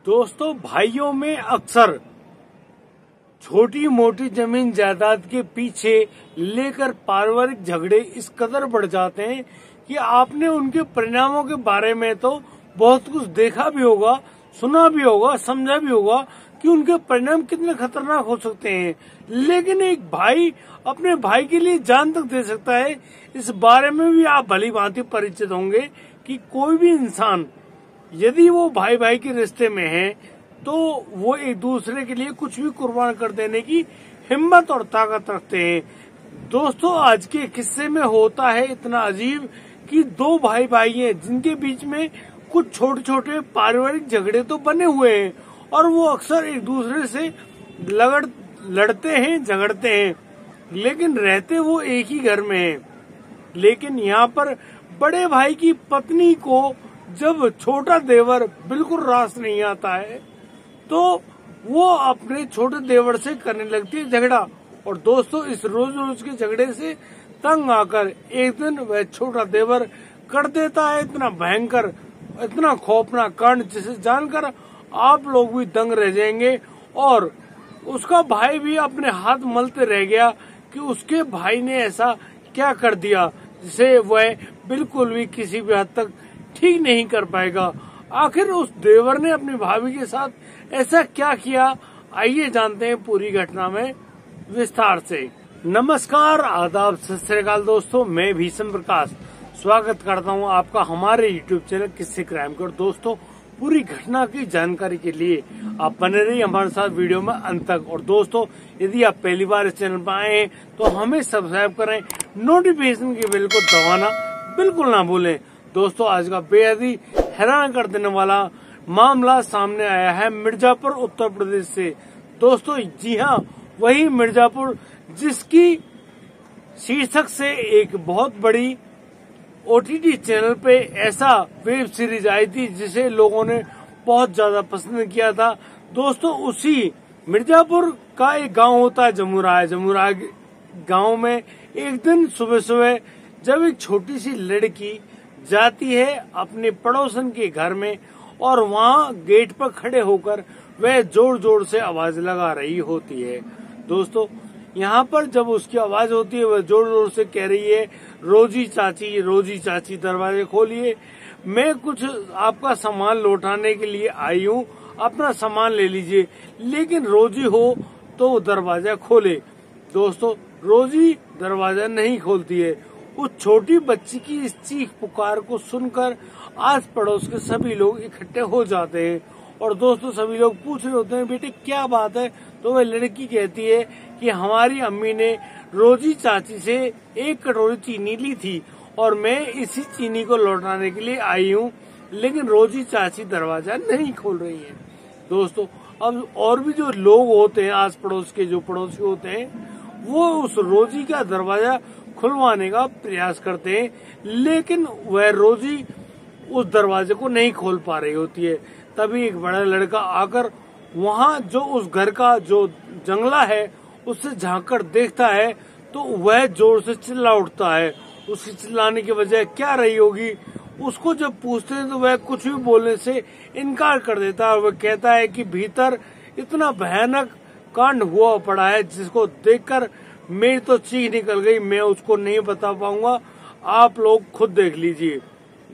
दोस्तों, भाइयों में अक्सर छोटी मोटी जमीन जायदाद के पीछे लेकर पारिवारिक झगड़े इस कदर बढ़ जाते हैं कि आपने उनके परिणामों के बारे में तो बहुत कुछ देखा भी होगा, सुना भी होगा, समझा भी होगा कि उनके परिणाम कितने खतरनाक हो सकते हैं। लेकिन एक भाई अपने भाई के लिए जान तक दे सकता है, इस बारे में भी आप भली भांति परिचित होंगे कि कोई भी इंसान यदि वो भाई भाई के रिश्ते में है तो वो एक दूसरे के लिए कुछ भी कुर्बान कर देने की हिम्मत और ताकत रखते हैं। दोस्तों, आज के किस्से में होता है इतना अजीब कि दो भाई भाई हैं जिनके बीच में कुछ छोटे छोटे पारिवारिक झगड़े तो बने हुए हैं और वो अक्सर एक दूसरे से लड़ते हैं, झगड़ते हैं, लेकिन रहते वो एक ही घर में हैं। लेकिन यहाँ पर बड़े भाई की पत्नी को जब छोटा देवर बिल्कुल रास नहीं आता है तो वो अपने छोटे देवर से करने लगती है झगड़ा। और दोस्तों, इस रोज रोज के झगड़े से तंग आकर एक दिन वह छोटा देवर कर देता है इतना भयंकर, इतना खौफनाक कांड जिसे जानकर आप लोग भी दंग रह जाएंगे। और उसका भाई भी अपने हाथ मलते रह गया कि उसके भाई ने ऐसा क्या कर दिया जिसे वह बिल्कुल भी किसी भी हद तक ठीक नहीं कर पाएगा। आखिर उस देवर ने अपनी भाभी के साथ ऐसा क्या किया, आइए जानते हैं पूरी घटना में विस्तार से। नमस्कार, आदाब, सत श्री अकाल दोस्तों, मैं भीषम प्रकाश स्वागत करता हूं आपका हमारे YouTube चैनल किस्से क्राइम कर। दोस्तों, पूरी घटना की जानकारी के लिए आप बने रहिए हमारे साथ वीडियो में अंत तक। और दोस्तों, यदि आप पहली बार इस चैनल पर आए हैं तो हमें सब्सक्राइब करें, नोटिफिकेशन की बेल को दबाना बिल्कुल ना भूलें। दोस्तों, आज का बेहद ही हैरान कर देने वाला मामला सामने आया है मिर्जापुर, उत्तर प्रदेश से। दोस्तों, जी हाँ, वही मिर्जापुर जिसकी शीर्षक से एक बहुत बड़ी OTT चैनल पे ऐसा वेब सीरीज आई थी जिसे लोगों ने बहुत ज्यादा पसंद किया था। दोस्तों, उसी मिर्जापुर का एक गांव होता है जमुरा। जमुरा गांव में एक दिन सुबह सुबह जब एक छोटी सी लड़की जाती है अपने पड़ोसन के घर में और वहाँ गेट पर खड़े होकर वह जोर जोर से आवाज लगा रही होती है। दोस्तों, यहाँ पर जब उसकी आवाज होती है वह जोर जोर से कह रही है, रोजी चाची, रोजी चाची, दरवाजे खोलिए, मैं कुछ आपका सामान लौटाने के लिए आई हूँ, अपना सामान ले लीजिए, लेकिन रोजी हो तो दरवाजा खोले। दोस्तों, रोजी दरवाजा नहीं खोलती है। उस छोटी बच्ची की इस चीख पुकार को सुनकर आस पड़ोस के सभी लोग इकट्ठे हो जाते हैं। और दोस्तों, सभी लोग पूछ रहे होते हैं, बेटे क्या बात है? तो वह लड़की कहती है कि हमारी अम्मी ने रोजी चाची से 1 कटोरी चीनी ली थी और मैं इसी चीनी को लौटाने के लिए आई हूँ, लेकिन रोजी चाची दरवाजा नहीं खोल रही है। दोस्तों, अब और भी जो लोग होते हैं आस पड़ोस के, जो पड़ोसी होते हैं, वो उस रोजी का दरवाजा खुलवाने का प्रयास करते हैं, लेकिन वह रोजी उस दरवाजे को नहीं खोल पा रही होती है। तभी एक बड़ा लड़का आकर वहाँ जो उस घर का जो जंगला है उससे झांककर देखता है तो वह जोर से चिल्ला उठता है। उसके चिल्लाने की वजह क्या रही होगी, उसको जब पूछते हैं तो वह कुछ भी बोलने से इनकार कर देता है और वह कहता है कि भीतर इतना भयानक कांड हुआ पड़ा है जिसको देखकर मेरी तो चीख निकल गई, मैं उसको नहीं बता पाऊंगा, आप लोग खुद देख लीजिए।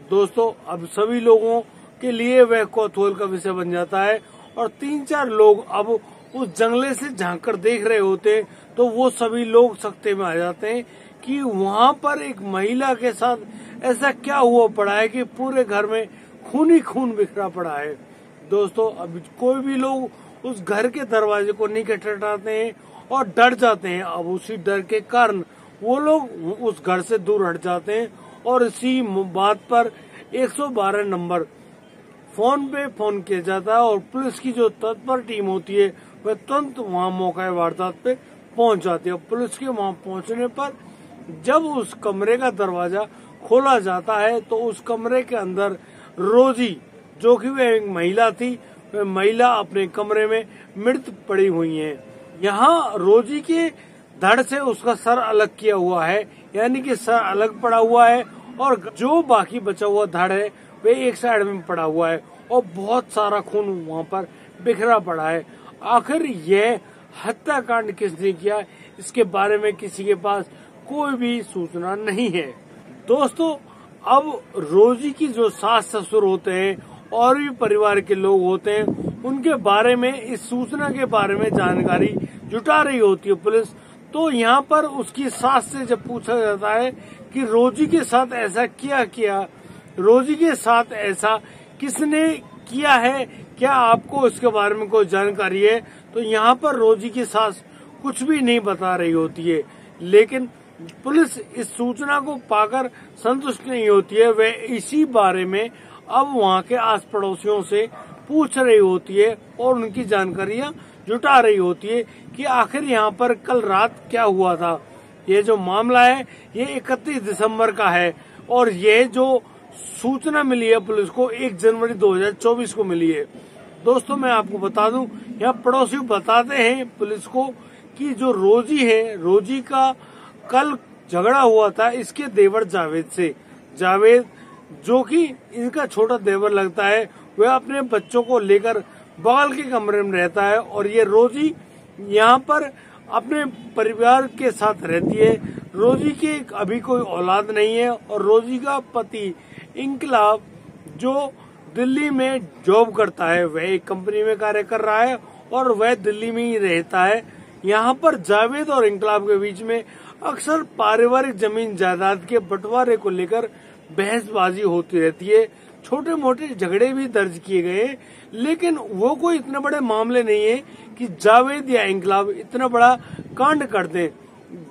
दोस्तों, अब सभी लोगों के लिए वह कौतूहल का विषय बन जाता है और 3-4 लोग अब उस जंगले से झांककर देख रहे होते हैं तो वो सभी लोग सकते में आ जाते हैं कि वहाँ पर एक महिला के साथ ऐसा क्या हुआ पड़ा है कि पूरे घर में खून ही खून बिखरा पड़ा है। दोस्तों, अब कोई भी लोग उस घर के दरवाजे को नहीं खटखटाते हैं और डर जाते हैं। अब उसी डर के कारण वो लोग उस घर से दूर हट जाते हैं और इसी बात पर 112 नंबर फोन पे फोन किया जाता है और पुलिस की जो तत्पर टीम होती है वह तुरंत वहाँ मौका वारदात पे पहुंच जाती है। पुलिस के वहाँ पहुंचने पर जब उस कमरे का दरवाजा खोला जाता है तो उस कमरे के अंदर रोजी, जो कि वह एक महिला थी, वह महिला अपने कमरे में मृत पड़ी हुई है। यहाँ रोजी के धड़ से उसका सर अलग किया हुआ है, यानी कि सर अलग पड़ा हुआ है और जो बाकी बचा हुआ धड़ है वह एक साइड में पड़ा हुआ है और बहुत सारा खून वहाँ पर बिखरा पड़ा है। आखिर यह हत्याकांड किसने किया, इसके बारे में किसी के पास कोई भी सूचना नहीं है। दोस्तों, अब रोजी की जो सास ससुर होते हैं और भी परिवार के लोग होते हैं, उनके बारे में, इस सूचना के बारे में जानकारी जुटा रही होती है पुलिस। तो यहाँ पर उसकी सास से जब पूछा जाता है कि रोजी के साथ ऐसा क्या किया, रोजी के साथ ऐसा किसने किया है, क्या आपको इसके बारे में कोई जानकारी है, तो यहाँ पर रोजी की सास कुछ भी नहीं बता रही होती है। लेकिन पुलिस इस सूचना को पाकर संतुष्ट नहीं होती है। वह इसी बारे में अब वहाँ के आस पड़ोसियों से पूछ रही होती है और उनकी जानकारियां जुटा रही होती है कि आखिर यहाँ पर कल रात क्या हुआ था। ये जो मामला है ये 31 दिसंबर का है और ये जो सूचना मिली है पुलिस को 1 जनवरी 2024 को मिली है। दोस्तों, मैं आपको बता दूं, यहाँ पड़ोसी बताते हैं पुलिस को कि जो रोजी है, रोजी का कल झगड़ा हुआ था इसके देवर जावेद से। जावेद जो कि इनका छोटा देवर लगता है, वह अपने बच्चों को लेकर बगल के कमरे में रहता है और ये रोजी यहाँ पर अपने परिवार के साथ रहती है। रोजी के अभी कोई औलाद नहीं है और रोजी का पति इंकलाब जो दिल्ली में जॉब करता है, वह एक कंपनी में कार्य कर रहा है और वह दिल्ली में ही रहता है। यहाँ पर जावेद और इंकलाब के बीच में अक्सर पारिवारिक जमीन जायदाद के बंटवारे को लेकर बहसबाजी होती रहती है। छोटे मोटे झगड़े भी दर्ज किए गए, लेकिन वो कोई इतने बड़े मामले नहीं है कि जावेद या इंकलाब इतना बड़ा कांड कर दें।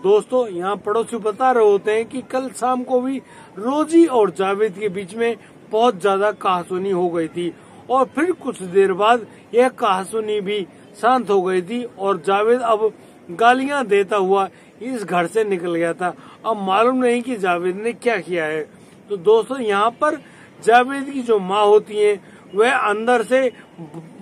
दोस्तों, यहाँ पड़ोसी बता रहे होते हैं कि कल शाम को भी रोजी और जावेद के बीच में बहुत ज्यादा कहासुनी हो गई थी और फिर कुछ देर बाद यह कहासुनी भी शांत हो गई थी और जावेद अब गालियां देता हुआ इस घर से निकल गया था। अब मालूम नहीं कि जावेद ने क्या किया है। तो दोस्तों, यहाँ पर जावेद की जो माँ होती है वह अंदर से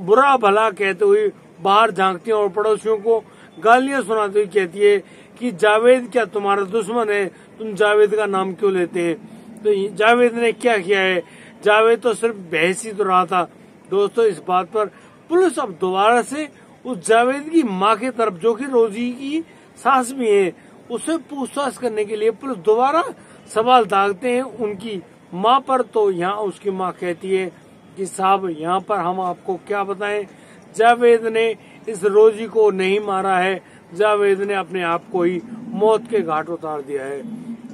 बुरा भला कहते हुए बाहर झांकती है और पड़ोसियों को गालियां सुनाती हुई कहती है कि जावेद क्या तुम्हारा दुश्मन है, तुम जावेद का नाम क्यों लेते हैं। तो जावेद ने क्या किया है, जावेद तो सिर्फ बहस ही तो रहा था। दोस्तों, इस बात पर पुलिस अब दोबारा से उस जावेद की माँ की तरफ, जो कि रोजी की सास भी है, उससे पूछताछ करने के लिए पुलिस दोबारा सवाल दागते हैं उनकी माँ पर। तो यहाँ उसकी माँ कहती है कि साहब, यहाँ पर हम आपको क्या बताएं, जावेद ने इस रोजी को नहीं मारा है, जावेद ने अपने आप को ही मौत के घाट उतार दिया है।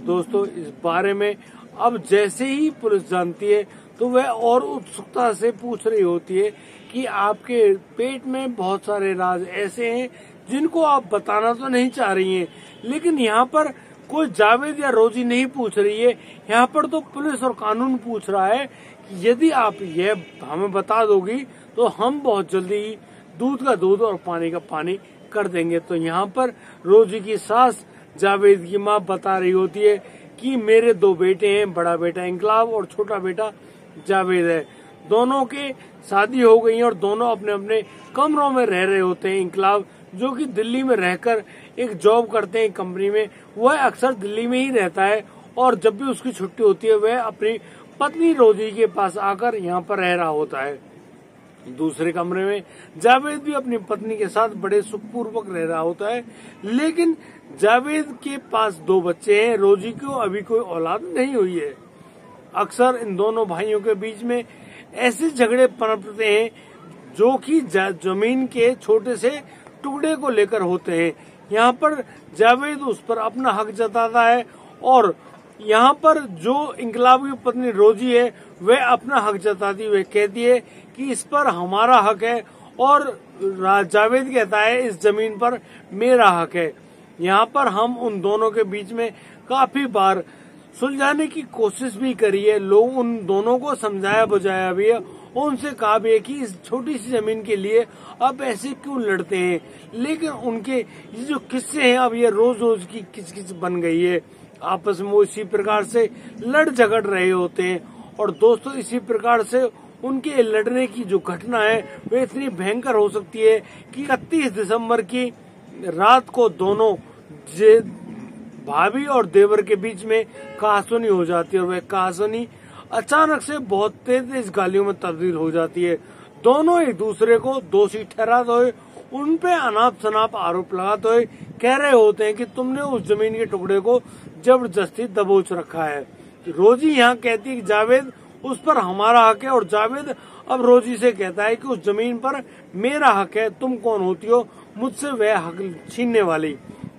दोस्तों, इस बारे में अब जैसे ही पुलिस जानती है तो वह और उत्सुकता से पूछ रही होती है कि आपके पेट में बहुत सारे राज ऐसे हैं जिनको आप बताना तो नहीं चाह रही हैं। लेकिन यहाँ पर कोई जावेद या रोजी नहीं पूछ रही है, यहाँ पर तो पुलिस और कानून पूछ रहा है कि यदि आप यह हमें बता दोगी तो हम बहुत जल्दी ही दूध का दूध और पानी का पानी कर देंगे। तो यहाँ पर रोजी की सास जावेद की माँ बता रही होती है कि मेरे 2 बेटे हैं, बड़ा बेटा इंकलाब और छोटा बेटा जावेद है। दोनों के शादी हो गई है और दोनों अपने अपने कमरों में रह रहे होते हैं। इंकलाब जो कि दिल्ली में रहकर एक जॉब करते हैं कंपनी में, वह अक्सर दिल्ली में ही रहता है और जब भी उसकी छुट्टी होती है वह अपनी पत्नी रोजी के पास आकर यहाँ पर रह रहा होता है। दूसरे कमरे में जावेद भी अपनी पत्नी के साथ बड़े सुखपूर्वक रह रहा होता है। लेकिन जावेद के पास 2 बच्चे हैं, रोजी को अभी कोई औलाद नहीं हुई है। अक्सर इन दोनों भाइयों के बीच में ऐसे झगड़े पनपते हैं जो कि जमीन के छोटे से टुकड़े को लेकर होते हैं। यहाँ पर जावेद उस पर अपना हक जताता है और यहाँ पर जो इंकलाब की पत्नी रोजी है वह अपना हक जताती हुए कहती है कि इस पर हमारा हक है और जावेद कहता है इस जमीन पर मेरा हक है। यहाँ पर हम उन दोनों के बीच में काफी बार सुलझाने की कोशिश भी करी है, लोग उन दोनों को समझाया बुझाया भी है, उनसे कहा भी है कि इस छोटी सी जमीन के लिए अब ऐसे क्यों लड़ते हैं। लेकिन उनके ये जो किस्से हैं अब ये रोज रोज की किच बन गई है, आपस में वो इसी प्रकार से लड़ झगड़ रहे होते हैं। और दोस्तों, इसी प्रकार से उनके लड़ने की जो घटना है वो इतनी भयंकर हो सकती है कि 31 दिसंबर की रात को दोनों भाभी और देवर के बीच में कहासुनी हो जाती है और वह कहासुनी अचानक से बहुत तेज गालियों में तब्दील हो जाती है। दोनों एक दूसरे को दोषी ठहराते हुए उन पे अनाप शनाप आरोप लगाते हुए कह रहे होते हैं कि तुमने उस जमीन के टुकड़े को जबरदस्ती दबोच रखा है। रोजी यहाँ कहती है कि जावेद उस पर हमारा हक है, और जावेद अब रोजी से कहता है कि उस जमीन पर मेरा हक है, तुम कौन होती हो मुझसे वह हक छीनने वाली।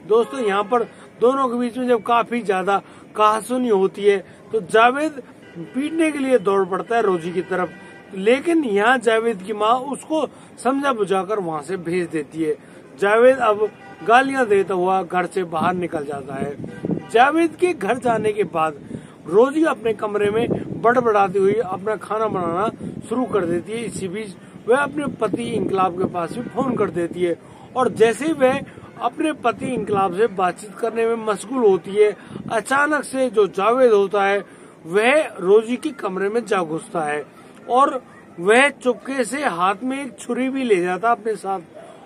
दोस्तों यहाँ पर दोनों के बीच में जब काफी ज्यादा कहासुनी होती है तो जावेद पीटने के लिए दौड़ पड़ता है रोजी की तरफ, लेकिन यहाँ जावेद की माँ उसको समझा बुझाकर वहाँ से भेज देती है। जावेद अब गालियां देता हुआ घर से बाहर निकल जाता है। जावेद के घर जाने के बाद रोजी अपने कमरे में बड़बड़ाती हुई अपना खाना बनाना शुरू कर देती है। इसी बीच वह अपने पति इंकलाब के पास भी फोन कर देती है, और जैसे ही वह अपने पति इंकलाब से बातचीत करने में मशगूल होती है, अचानक से जो जावेद होता है वह रोजी के कमरे में जा घुसता है, और वह चुपके से हाथ में एक छुरी भी ले जाता अपने साथ,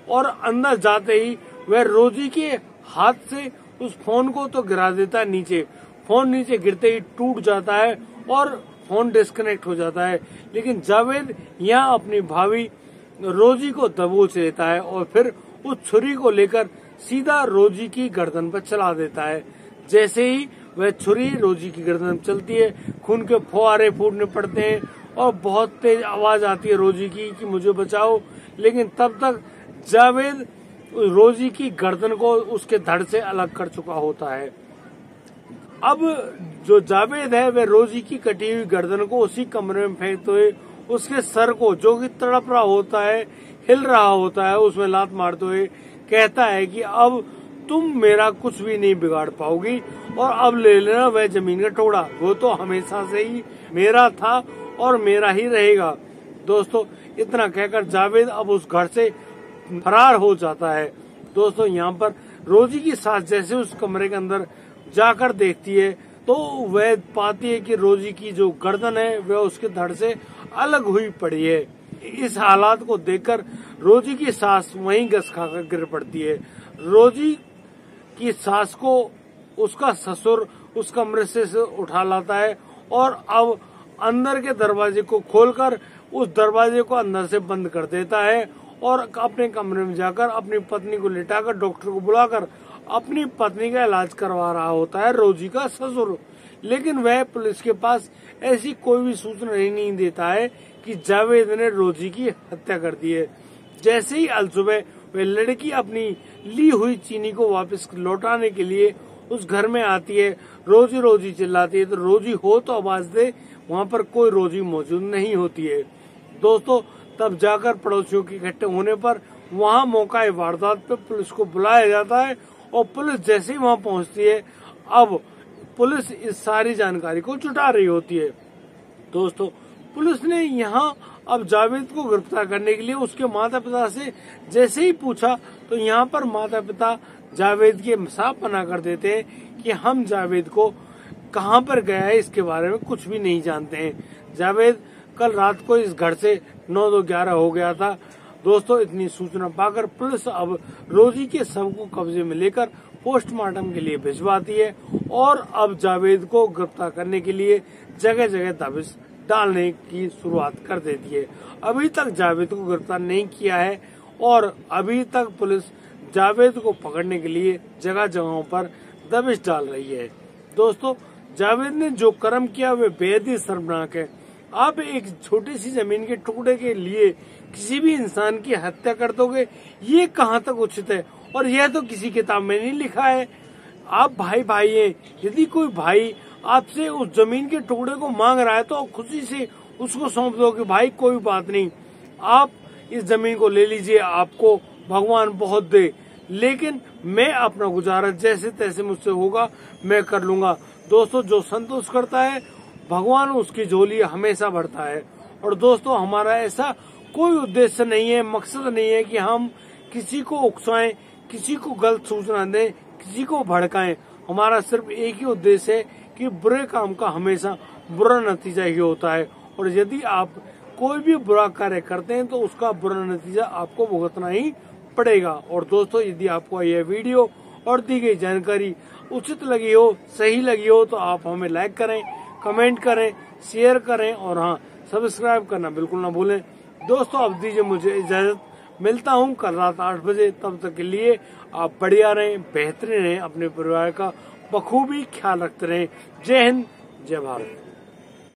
और अंदर जाते ही वह रोजी के हाथ से उस फोन को तो गिरा देता है नीचे। फोन नीचे गिरते ही टूट जाता है और फोन डिस्कनेक्ट हो जाता है, लेकिन जावेद यहाँ अपनी भाभी रोजी को दबोच लेता है और फिर उस छुरी को लेकर सीधा रोजी की गर्दन पर चला देता है। जैसे ही वह छुरी रोजी की गर्दन पर चलती है, खून के फुहारे फूटने पड़ते हैं और बहुत तेज आवाज आती है रोजी की कि मुझे बचाओ, लेकिन तब तक जावेद रोजी की गर्दन को उसके धड़ से अलग कर चुका होता है। अब जो जावेद है वह रोजी की कटी हुई गर्दन को उसी कमरे में फेंकते हुए उसके सर को, जो कि तड़प रहा होता है, हिल रहा होता है, उसमें लात मारते हुए कहता है कि अब तुम मेरा कुछ भी नहीं बिगाड़ पाओगी, और अब ले लेना वह जमीन का टुकड़ा, वो तो हमेशा से ही मेरा था और मेरा ही रहेगा। दोस्तों इतना कहकर जावेद अब उस घर से फरार हो जाता है। दोस्तों यहाँ पर रोजी की सास जैसे उस कमरे के अंदर जाकर देखती है तो वह पाती है कि रोजी की जो गर्दन है वह उसके धड़ से अलग हुई पड़ी है। इस हालात को देखकर रोजी की सास वहीं घस खाकर गिर पड़ती है। रोजी की सास को उसका ससुर उस कमरे से उठा लाता है और अब अंदर के दरवाजे को खोलकर उस दरवाजे को अंदर से बंद कर देता है, और अपने कमरे में जाकर अपनी पत्नी को लिटाकर डॉक्टर को बुलाकर अपनी पत्नी का इलाज करवा रहा होता है रोजी का ससुर। लेकिन वह पुलिस के पास ऐसी कोई भी सूचना ही नहीं देता है कि जावेद ने रोजी की हत्या कर दी है। जैसे ही अलसुबह वह लड़की अपनी ली हुई चीनी को वापस लौटाने के लिए उस घर में आती है, रोजी रोजी चिल्लाती है, तो रोजी हो तो आवाज दे, वहाँ पर कोई रोजी मौजूद नहीं होती है। दोस्तों तब जाकर पड़ोसियों के इकट्ठे होने पर वहाँ मौका वारदात पे पुलिस को बुलाया जाता है, और पुलिस जैसे ही वहाँ पहुँचती है अब पुलिस इस सारी जानकारी को जुटा रही होती है। दोस्तों पुलिस ने यहाँ अब जावेद को गिरफ्तार करने के लिए उसके माता पिता से जैसे ही पूछा तो यहाँ पर माता पिता जावेद के साफ मना कर देते हैं कि हम जावेद को कहाँ पर गया है इसके बारे में कुछ भी नहीं जानते हैं। जावेद कल रात को इस घर से 9-11 हो गया था। दोस्तों इतनी सूचना पाकर पुलिस अब रोजी के शव को कब्जे में लेकर पोस्टमार्टम के लिए भिजवाती है, और अब जावेद को गिरफ्तार करने के लिए जगह जगह दबिश डालने की शुरुआत कर देती है। अभी तक जावेद को गिरफ्तार नहीं किया है, और अभी तक पुलिस जावेद को पकड़ने के लिए जगह जगहों पर दबिश डाल रही है। दोस्तों जावेद ने जो कर्म किया वे बेहद ही शर्मनाक है। आप एक छोटी सी जमीन के टुकड़े के लिए किसी भी इंसान की हत्या कर दोगे, ये कहाँ तक उचित है, और यह तो किसी किताब में नहीं लिखा है। आप भाई भाई हैं, यदि कोई भाई आपसे उस जमीन के टुकड़े को मांग रहा है तो खुशी से उसको सौंप दो कि भाई कोई बात नहीं, आप इस जमीन को ले लीजिए, आपको भगवान बहुत दे, लेकिन मैं अपना गुजारा जैसे तैसे मुझसे होगा मैं कर लूंगा। दोस्तों जो संतोष करता है भगवान उसकी झोली हमेशा भरता है। और दोस्तों हमारा ऐसा कोई उद्देश्य नहीं है, मकसद नहीं है कि हम किसी को उकसाएं, किसी को गलत सूचना दें, किसी को भड़काएं। हमारा सिर्फ एक ही उद्देश्य है कि बुरे काम का हमेशा बुरा नतीजा ही होता है, और यदि आप कोई भी बुरा कार्य करते हैं तो उसका बुरा नतीजा आपको भुगतना ही पड़ेगा। और दोस्तों यदि आपको यह वीडियो और दी गई जानकारी उचित लगी हो, सही लगी हो, तो आप हमें लाइक करें, कमेंट करें, शेयर करें और हाँ, सब्सक्राइब करना बिल्कुल ना भूलें। दोस्तों अब दीजिए मुझे इजाजत, मिलता हूँ कल रात 8 बजे। तब तक के लिए आप बढ़िया रहें, बेहतरीन रहें, अपने परिवार का बखूबी ख्याल रखते रहें। जय हिंद, जय भारत।